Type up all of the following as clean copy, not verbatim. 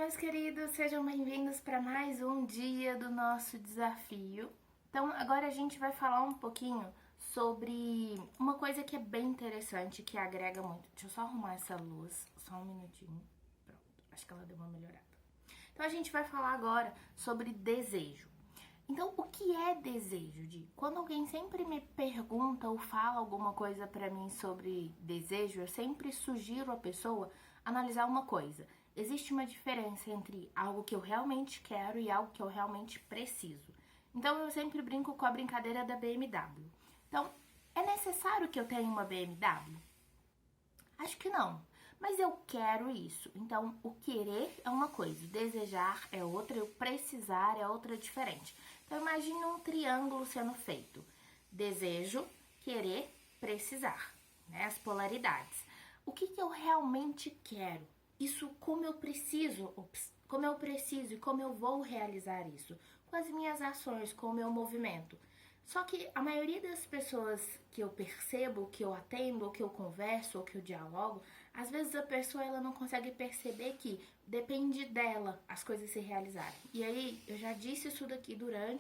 meus queridos, sejam bem-vindos para mais um dia do nosso desafio. Então, agora a gente vai falar um pouquinho sobre uma coisa que é bem interessante, que agrega muito. Deixa eu só arrumar essa luz, só um minutinho. Pronto, acho que ela deu uma melhorada. Então, a gente vai falar agora sobre desejo. Então, o que é desejo, Di? Quando alguém sempre me pergunta ou fala alguma coisa pra mim sobre desejo, eu sempre sugiro a pessoa analisar uma coisa. Existe uma diferença entre algo que eu realmente quero e algo que eu realmente preciso. Então, eu sempre brinco com a brincadeira da BMW. Então, é necessário que eu tenha uma BMW? Acho que não. Mas eu quero isso. Então, o querer é uma coisa, o desejar é outra, o precisar é outra diferente. Então, imagine um triângulo sendo feito. Desejo, querer, precisar, né? As polaridades. O que eu realmente quero? Isso, como eu preciso e como eu vou realizar isso? Com as minhas ações, com o meu movimento. Só que a maioria das pessoas que eu percebo, que eu atendo, ou que eu converso, ou que eu dialogo, às vezes a pessoa ela não consegue perceber que depende dela as coisas se realizarem. E aí, eu já disse isso daqui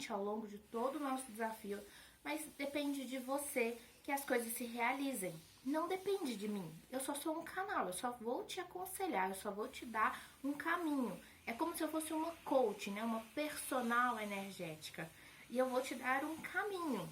ao longo de todo o nosso desafio, mas depende de você que as coisas se realizem. Não depende de mim. Eu só sou um canal, eu só vou te aconselhar, eu só vou te dar um caminho. É como se eu fosse uma coach, né? Uma personal energética. E eu vou te dar um caminho.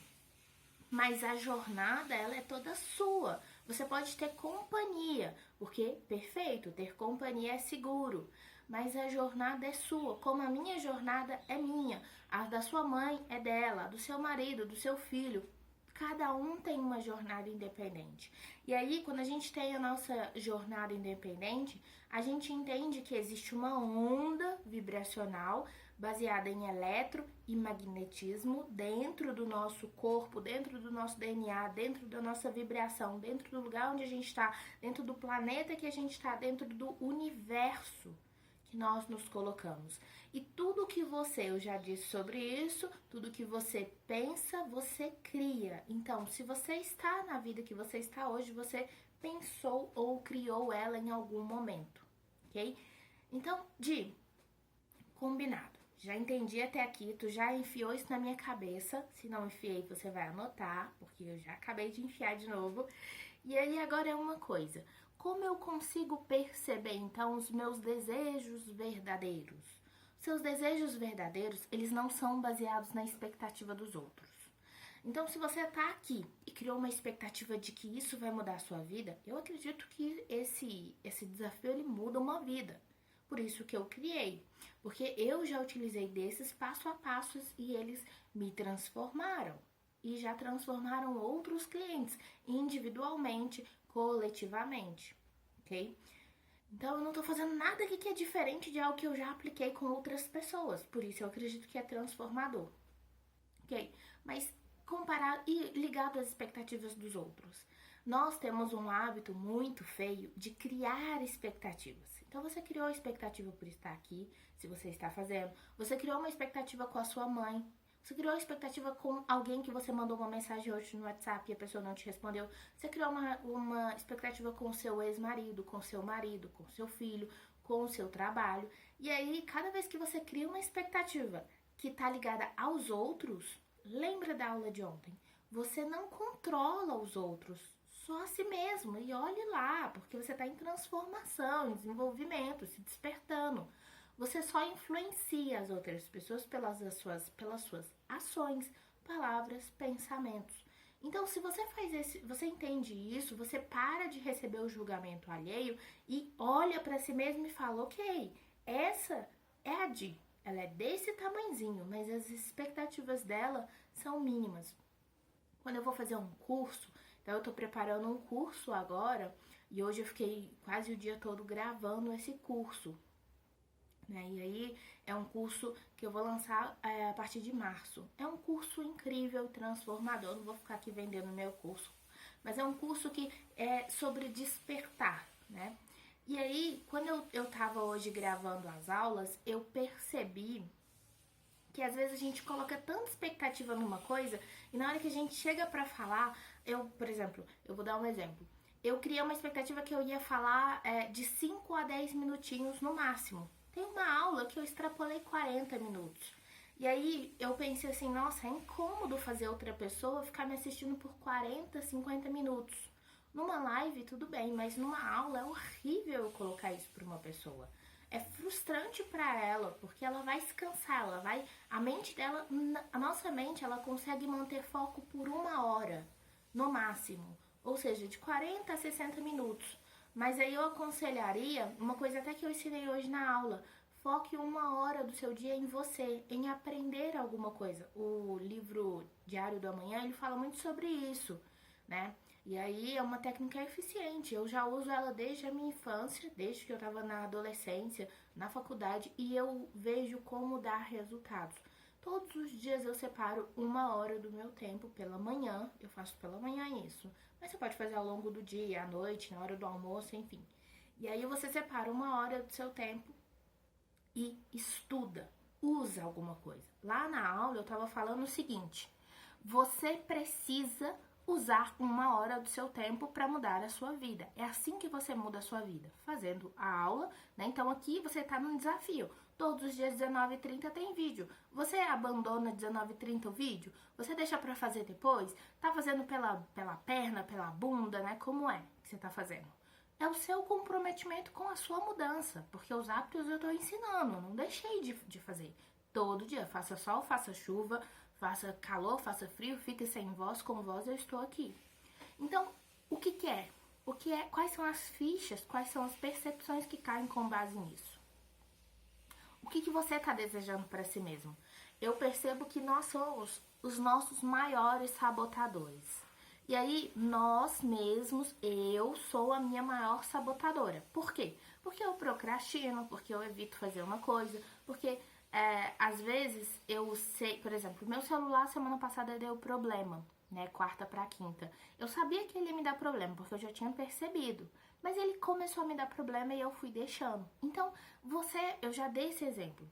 Mas a jornada, ela é toda sua. Você pode ter companhia, porque, perfeito, ter companhia é seguro. Mas a jornada é sua, como a minha jornada é minha. A da sua mãe é dela, a do seu marido, do seu filho. Cada um tem uma jornada independente. E aí, quando a gente tem a nossa jornada independente, a gente entende que existe uma onda vibracional baseada em eletro e magnetismo dentro do nosso corpo, dentro do nosso DNA, dentro da nossa vibração, dentro do lugar onde a gente está, dentro do planeta que a gente está, dentro do universo que nós nos colocamos. E tudo que você, eu já disse sobre isso, tudo que você pensa, você cria. Então, se você está na vida que você está hoje, você pensou ou criou ela em algum momento, ok? Então, combinado. Já entendi até aqui, tu já enfiou isso na minha cabeça. Se não enfiei, você vai anotar, porque eu já acabei de enfiar de novo. E aí agora é uma coisa. Como eu consigo perceber, então, os meus desejos verdadeiros? Seus desejos verdadeiros, eles não são baseados na expectativa dos outros. Então, se você tá aqui e criou uma expectativa de que isso vai mudar a sua vida, eu acredito que esse desafio, ele muda uma vida. Por isso que eu criei. Porque eu já utilizei desses passo a passos e eles me transformaram. E já transformaram outros clientes, individualmente, coletivamente, ok? Então eu não tô fazendo nada aqui que é diferente de algo que eu já apliquei com outras pessoas, por isso eu acredito que é transformador, ok? Mas comparado e ligado às expectativas dos outros. Nós temos um hábito muito feio de criar expectativas. Então você criou a expectativa por estar aqui, se você está fazendo. Você criou uma expectativa com a sua mãe. Você criou uma expectativa com alguém que você mandou uma mensagem hoje no WhatsApp e a pessoa não te respondeu. Você criou uma expectativa com o seu ex-marido, com o seu marido, com o seu filho, com o seu trabalho. E aí, cada vez que você cria uma expectativa que está ligada aos outros, lembra da aula de ontem? Você não controla os outros, só a si mesmo. E olhe lá, porque você está em transformação, em desenvolvimento, se despertando. Você só influencia as outras pessoas pelas suas ações, palavras, pensamentos. Então, se você você entende isso, você para de receber o julgamento alheio e olha para si mesmo e fala, ok, essa é a Di. Ela é desse tamanzinho, mas as expectativas dela são mínimas. Quando eu vou fazer um curso, então eu tô preparando um curso agora, e hoje eu fiquei quase o dia todo gravando esse curso. Né? E aí é um curso que eu vou lançar a partir de março. É um curso incrível, transformador. Não vou ficar aqui vendendo meu curso, mas é um curso que é sobre despertar, né? E aí, quando eu tava hoje gravando as aulas, eu percebi que às vezes a gente coloca tanta expectativa numa coisa e na hora que a gente chega pra falar, por exemplo, eu vou dar um exemplo. Eu criei uma expectativa que eu ia falar de 5 a 10 minutinhos no máximo. Tem uma aula que eu extrapolei 40 minutos. E aí eu pensei assim, nossa, é incômodo fazer outra pessoa ficar me assistindo por 40, 50 minutos. Numa live tudo bem, mas numa aula é horrível eu colocar isso para uma pessoa. É frustrante para ela, porque ela vai se cansar, a mente dela, a nossa mente, ela consegue manter foco por 1 hora, no máximo. Ou seja, de 40 a 60 minutos. Mas aí eu aconselharia, uma coisa até que eu ensinei hoje na aula, foque 1 hora do seu dia em você, em aprender alguma coisa. O livro Diário do Amanhã, ele fala muito sobre isso, né? E aí é uma técnica eficiente, eu já uso ela desde a minha infância, desde que eu estava na adolescência, na faculdade, e eu vejo como dar resultados. Todos os dias eu separo 1 hora do meu tempo pela manhã, eu faço pela manhã isso, mas você pode fazer ao longo do dia, à noite, na hora do almoço, enfim. E aí você separa 1 hora do seu tempo e estuda, usa alguma coisa. Lá na aula eu estava falando o seguinte, você precisa usar 1 hora do seu tempo para mudar a sua vida. É assim que você muda a sua vida, fazendo a aula, né? Então aqui você está num desafio. Todos os dias 19h30 tem vídeo. Você abandona 19h30 o vídeo? Você deixa para fazer depois? Tá fazendo pela perna, pela bunda, né? Como é que você tá fazendo? É o seu comprometimento com a sua mudança, porque os hábitos eu tô ensinando, não deixei de fazer. Todo dia, faça sol, faça chuva, faça calor, faça frio, fique sem voz, com voz, eu estou aqui. Então, o que é? Quais são as fichas, quais são as percepções que caem com base nisso? O que você está desejando para si mesmo? Eu percebo que nós somos os nossos maiores sabotadores. E aí, nós mesmos, eu sou a minha maior sabotadora. Por quê? Porque eu procrastino, porque eu evito fazer uma coisa, porque às vezes eu sei, por exemplo, meu celular semana passada deu problema, né, quarta pra quinta. Eu sabia que ele ia me dar problema, porque eu já tinha percebido. Mas ele começou a me dar problema e eu fui deixando. Então, eu já dei esse exemplo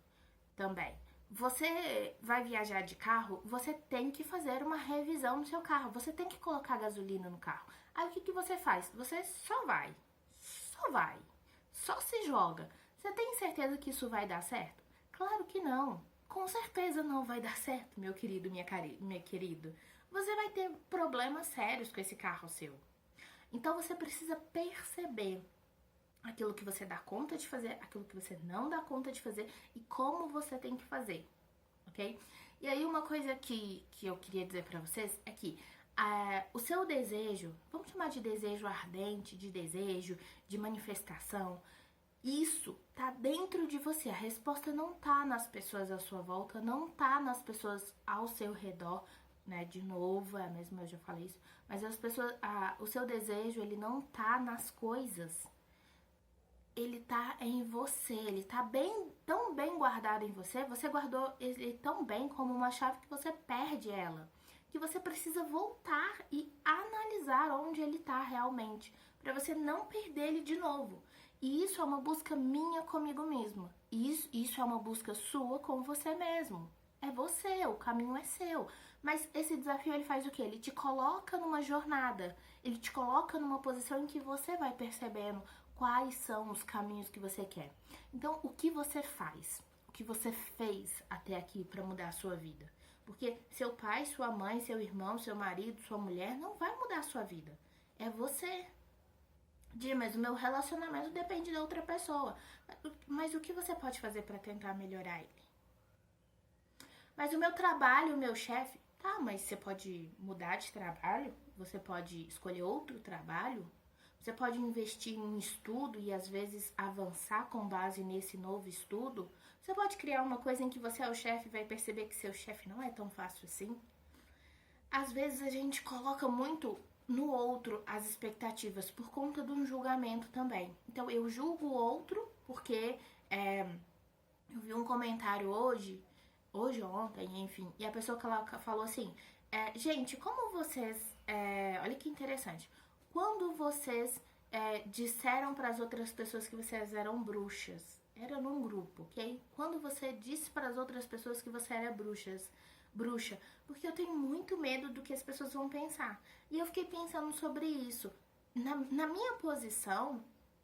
também. Você vai viajar de carro, você tem que fazer uma revisão no seu carro. Você tem que colocar gasolina no carro. Aí o que você faz? Você só vai. Só se joga. Você tem certeza que isso vai dar certo? Claro que não. Com certeza não vai dar certo, meu querido, minha querida. Você vai ter problemas sérios com esse carro seu. Então você precisa perceber aquilo que você dá conta de fazer, aquilo que você não dá conta de fazer e como você tem que fazer, ok? E aí uma coisa que eu queria dizer pra vocês é que o seu desejo, vamos chamar de desejo ardente, de desejo, de manifestação, isso tá dentro de você. A resposta não tá nas pessoas à sua volta, não tá nas pessoas ao seu redor, né? De novo, é mesmo, eu já falei isso, mas as pessoas, o seu desejo, ele não tá nas coisas. Ele tá em você, ele tá tão bem guardado em você, você guardou ele tão bem como uma chave que você perde ela, que você precisa voltar e analisar onde ele tá realmente, para você não perder ele de novo. E isso é uma busca minha comigo mesma, isso é uma busca sua com você mesmo. É você, o caminho é seu. Mas esse desafio, ele faz o quê? Ele te coloca numa jornada, ele te coloca numa posição em que você vai percebendo quais são os caminhos que você quer. Então, o que você faz? O que você fez até aqui para mudar a sua vida? Porque seu pai, sua mãe, seu irmão, seu marido, sua mulher não vai mudar a sua vida. É você. Mas o meu relacionamento depende da outra pessoa. Mas o que você pode fazer para tentar melhorar ele? Mas o meu trabalho, o meu chefe... Tá, mas você pode mudar de trabalho? Você pode escolher outro trabalho? Você pode investir em estudo e às vezes avançar com base nesse novo estudo? Você pode criar uma coisa em que você é o chefe e vai perceber que seu chefe não é tão fácil assim? Às vezes a gente coloca muito no outro as expectativas por conta de um julgamento também. Então eu julgo o outro porque eu vi um comentário hoje ou ontem, enfim, e a pessoa que ela falou assim, gente, como vocês, olha que interessante, quando vocês disseram para as outras pessoas que vocês eram bruxas, era num grupo, ok? Quando você disse para as outras pessoas que você era bruxa, porque eu tenho muito medo do que as pessoas vão pensar. E eu fiquei pensando sobre isso. Na minha posição,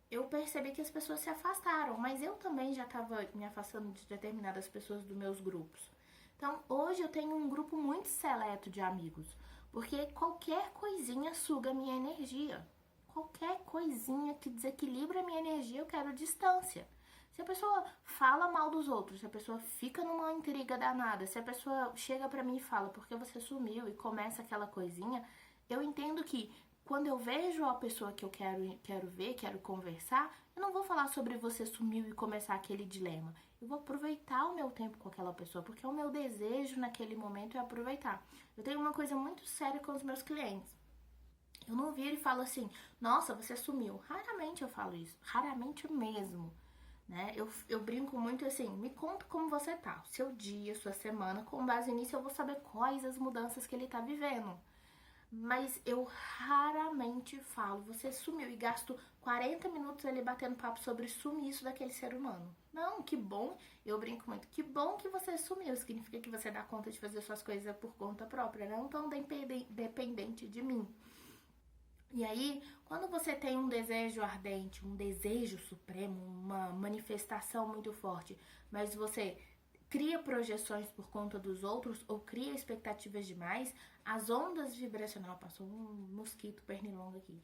eu percebi que as pessoas se afastaram, mas eu também já estava me afastando de determinadas pessoas dos meus grupos. Então, hoje eu tenho um grupo muito seleto de amigos, porque qualquer coisinha suga minha energia. Qualquer coisinha que desequilibra a minha energia, eu quero distância. Se a pessoa fala mal dos outros, se a pessoa fica numa intriga danada, se a pessoa chega pra mim e fala porque você sumiu e começa aquela coisinha, eu entendo que quando eu vejo a pessoa que eu quero ver, quero conversar, eu não vou falar sobre você sumiu e começar aquele dilema. Eu vou aproveitar o meu tempo com aquela pessoa, porque o meu desejo naquele momento é aproveitar. Eu tenho uma coisa muito séria com os meus clientes. Eu não viro e falo assim, nossa, você sumiu. Raramente eu falo isso, raramente mesmo. Né? Eu brinco muito assim, me conta como você tá, seu dia, sua semana, com base nisso eu vou saber quais as mudanças que ele tá vivendo. Mas eu raramente falo, você sumiu e gasto 40 minutos ali batendo papo sobre sumiço daquele ser humano. Não, que bom, eu brinco muito, que bom que você sumiu, significa que você dá conta de fazer suas coisas por conta própria, não tão dependente de mim. E aí, quando você tem um desejo ardente, um desejo supremo, uma manifestação muito forte, mas você cria projeções por conta dos outros ou cria expectativas demais, as ondas vibracionais, passou um mosquito pernilongo aqui.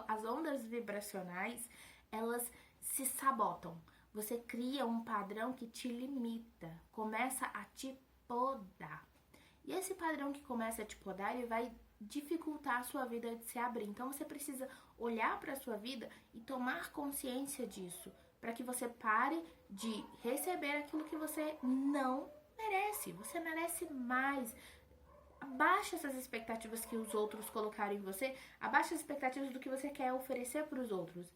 As ondas vibracionais, elas se sabotam. Você cria um padrão que te limita, começa a te podar. E esse padrão que começa a te podar, ele vai dificultar a sua vida de se abrir. Então você precisa olhar para a sua vida e tomar consciência disso, para que você pare de receber aquilo que você não merece. Você merece mais. Abaixa essas expectativas que os outros colocaram em você, abaixa as expectativas do que você quer oferecer para os outros.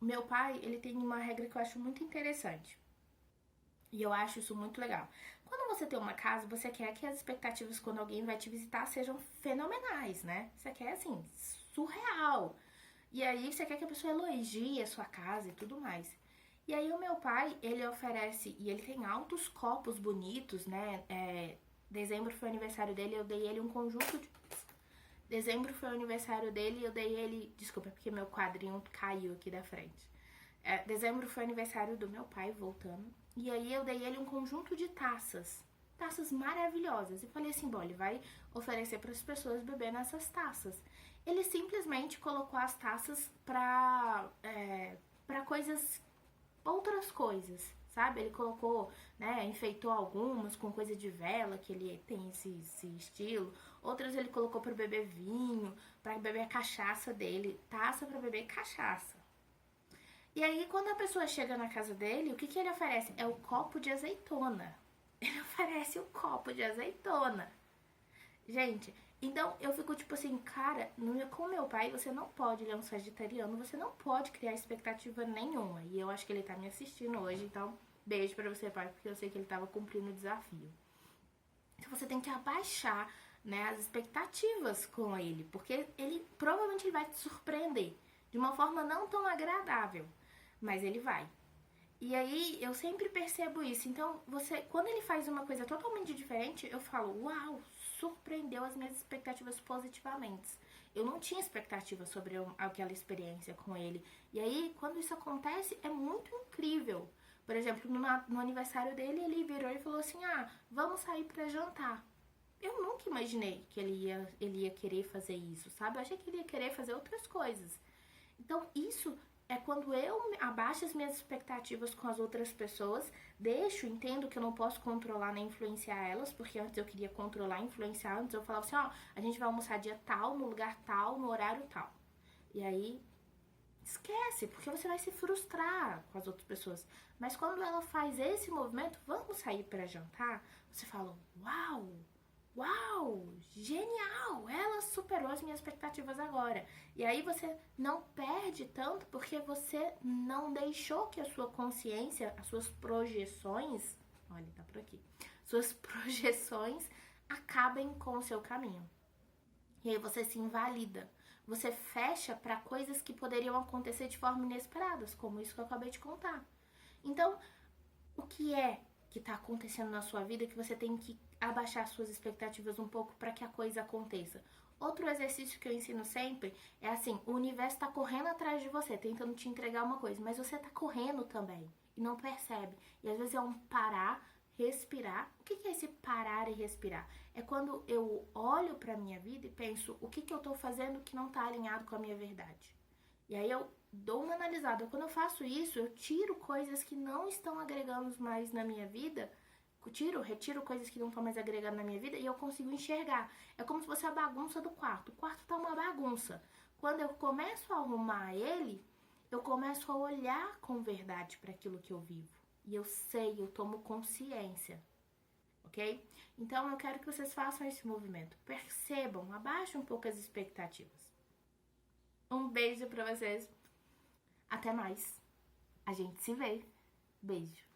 Meu pai, ele tem uma regra que eu acho muito interessante. E eu acho isso muito legal. Quando você tem uma casa, você quer que as expectativas quando alguém vai te visitar sejam fenomenais, né? Você quer, assim, surreal. E aí você quer que a pessoa elogie a sua casa e tudo mais. E aí o meu pai, ele oferece, e ele tem altos copos bonitos, né? Dezembro foi o aniversário dele, eu dei ele um conjunto de... Dezembro foi o aniversário dele, eu dei ele... Desculpa, é porque meu quadrinho caiu aqui da frente. Dezembro foi o aniversário do meu pai, voltando. E aí eu dei ele um conjunto de taças. Taças maravilhosas. E falei assim, bom, ele vai oferecer para as pessoas beber nessas taças. Ele simplesmente colocou as taças para coisas, outras coisas, sabe? Ele colocou, né, enfeitou algumas com coisa de vela, que ele tem esse estilo. Outras ele colocou para beber vinho, para beber a cachaça dele. Taça para beber cachaça. E aí, quando a pessoa chega na casa dele, o que ele oferece? É o copo de azeitona. Ele oferece o copo de azeitona. Gente, então eu fico tipo assim, cara, com meu pai você não pode, ele é um sagitariano, você não pode criar expectativa nenhuma. E eu acho que ele tá me assistindo hoje, então beijo pra você, pai, porque eu sei que ele tava cumprindo o desafio. Então você tem que abaixar, né, as expectativas com ele, porque ele provavelmente ele vai te surpreender de uma forma não tão agradável. Mas ele vai. E aí eu sempre percebo isso. Então, quando ele faz uma coisa totalmente diferente, eu falo, uau, surpreendeu as minhas expectativas positivamente. Eu não tinha expectativa sobre aquela experiência com ele. E aí, quando isso acontece, é muito incrível. Por exemplo, no aniversário dele, ele virou e falou assim, vamos sair pra jantar. Eu nunca imaginei que ele ia querer fazer isso, sabe? Eu achei que ele ia querer fazer outras coisas. Então, isso é quando eu abaixo as minhas expectativas com as outras pessoas, entendo que eu não posso controlar nem influenciar elas, porque antes eu queria controlar e influenciar, antes eu falava assim, a gente vai almoçar dia tal, no lugar tal, no horário tal. E aí, esquece, porque você vai se frustrar com as outras pessoas. Mas quando ela faz esse movimento, vamos sair para jantar, você fala, uau, genial, ela superou as minhas expectativas agora. E aí você não perde tanto porque você não deixou que a sua consciência, as suas projeções, olha, tá por aqui, suas projeções acabem com o seu caminho. E aí você se invalida, você fecha para coisas que poderiam acontecer de forma inesperada, como isso que eu acabei de contar. Então, o que é que tá acontecendo na sua vida que você tem que abaixar suas expectativas um pouco para que a coisa aconteça? Outro exercício que eu ensino sempre é assim, o universo tá correndo atrás de você, tentando te entregar uma coisa, mas você tá correndo também e não percebe. E às vezes é um parar, respirar. O que é esse parar e respirar? É quando eu olho pra minha vida e penso, o que eu tô fazendo que não tá alinhado com a minha verdade? E aí eu dou uma analisada. Quando eu faço isso, eu tiro coisas que não estão agregando mais na minha vida, retiro coisas que não estão mais agregando na minha vida e eu consigo enxergar. É como se fosse a bagunça do quarto. O quarto tá uma bagunça. Quando eu começo a arrumar ele, eu começo a olhar com verdade para aquilo que eu vivo. E eu sei, eu tomo consciência. Ok? Então eu quero que vocês façam esse movimento. Percebam, abaixem um pouco as expectativas. Um beijo pra vocês. Até mais. A gente se vê. Beijo.